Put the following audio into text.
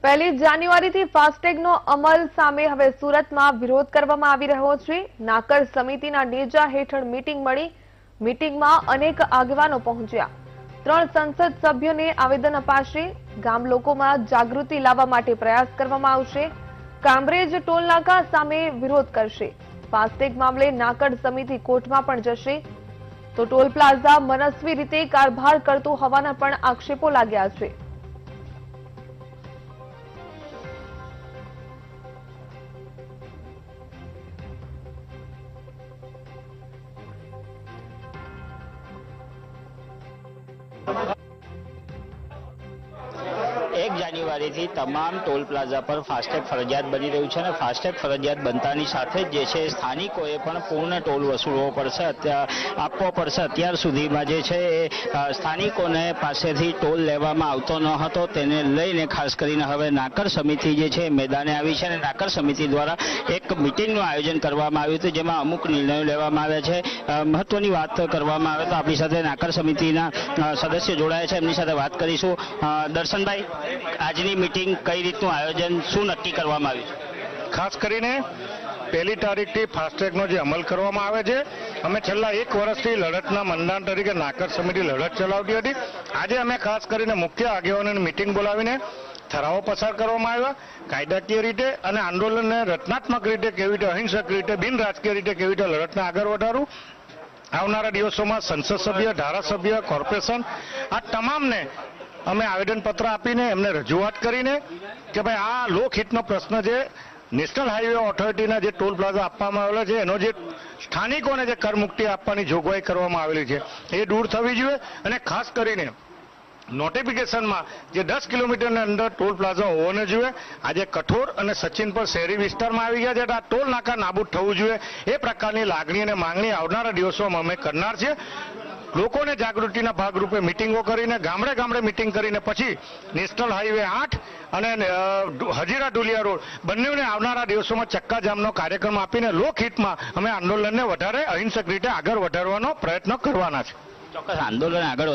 પહેલી જાન્યુઆરીથી ફાસ્ટેગનો અમલ સામે હવે સુરતમાં વિરોધ કરવામાં આવી રહ્યો છે। નાકર સમિતિના નેજા હેઠળ મીટિંગ મળી। મીટિંગમાં અનેક આગેવાનો પહોંચ્યા। 3 સંસદ સભ્યોને આવેદન અપાશે। ગામ લોકોમાં જાગૃતિ લાવવા માટે પ્રયાસ કરવામાં આવશે। કામરેજ ટોલનાકા સામે વિરોધ કરશે। ફાસ્ટેગ મામલે નાકર સમિતિ કોર્ટમાં પણ જશે। તો ટોલ પ્લાઝા મનસ્વી રીતે કારભાર કરતું હોવાના પણ આક્ષેપો લાગ્યા છે। एक जान्युआरी थी तमाम टोल प्लाजा पर फास्टेग फरजियात बनी रह्यु छे। फास्टेग फरजियात बनतानी साथे ज छे स्थानिकोए पण पूर्ण टोल वसूलवो पड़शे, आपवो पड़शे। अत्यार सुधीमां जे छे स्थानिकोने पासेथी टोल लेवामां आवतो न हतो, तेने लईने खास करीने हवे नाकर समिति जे छे मैदाने आवी छे। नाकर समिति द्वारा एक मीटिंगनुं आयोजन करवामां आव्युं हतुं, जेमां अमुक निर्णयो लेवामां आव्या छे। महत्वनी वात करवामां आवे तो आपणी साथे नाकर समितिना सदस्य जोडाया छे, एमनी साथे वात करीशुं। दर्शनभाई, આજની મીટિંગ કઈ રીતનું આયોજન, શું નક્કી કરવામાં આવ્યું છે? ખાસ કરીને 1લી તારીખથી ફાસ્ટેગનો જે અમલ કરવામાં આવે છે, અમે છેલ્લા 1 વર્ષથી લડતના મંડાણ તરીકે નાકર સમિતિ લડત ચલાવતી હતી। આજે અમે ખાસ કરીને મુખ્ય આગેવાનોની મીટિંગ બોલાવીને ઠરાવો પસાર કરવામાં આવ્યા। કાયદાકીય રીતે અને આંદોલનને રચનાત્મક રીતે કેવી રીતે, અહિંસક રીતે, બિન રાજકીય રીતે કેવી રીતે લડતને આગળ વધારવું, આવનારા દિવસોમાં સંસદ સભ્ય, ધારાસભ્ય, કોર્પોરેશન આ તમામને અમે આવેદનપત્ર આપીને એમને રજૂઆત કરીને કે ભાઈ આ લોકહિતનો પ્રશ્ન છે, નેશનલ હાઈવે ઓથોરિટીના જે ટોલ પ્લાઝા આપવામાં આવેલા છે એનો જે સ્થાનિકોને જે કરમુક્તિ આપવાની જોગવાઈ કરવામાં આવેલી છે એ દૂર થવી જોઈએ। અને ખાસ કરીને નોટિફિકેશનમાં જે 10 કિલોમીટરની અંદર ટોલ પ્લાઝા હોવાનો જોઈએ, આજે કઠોર અને સચિન પર શહેરી વિસ્તારમાં આવી ગયા છે, આ ટોલ નાકા નાબૂદ થવું જોઈએ। એ પ્રકારની લાગણી અને માંગણી આવનારા દિવસોમાં અમે કરનાર છીએ। લોકોને જાગૃતિના ભાગરૂપે મિટિંગો કરીને ગામડે ગામડે મિટિંગ કરીને પછી નેશનલ હાઈવે 8 અને હજીરા ઢોલિયા રોડ બંનેને આવનારા દિવસોમાં ચક્કાજામનો કાર્યક્રમ આપીને લોકહિતમાં અમે આંદોલનને વધારે અહિંસક રીતે આગળ વધારવાનો પ્રયત્ન કરવાના છે। ચોક્કસ આંદોલન આગળ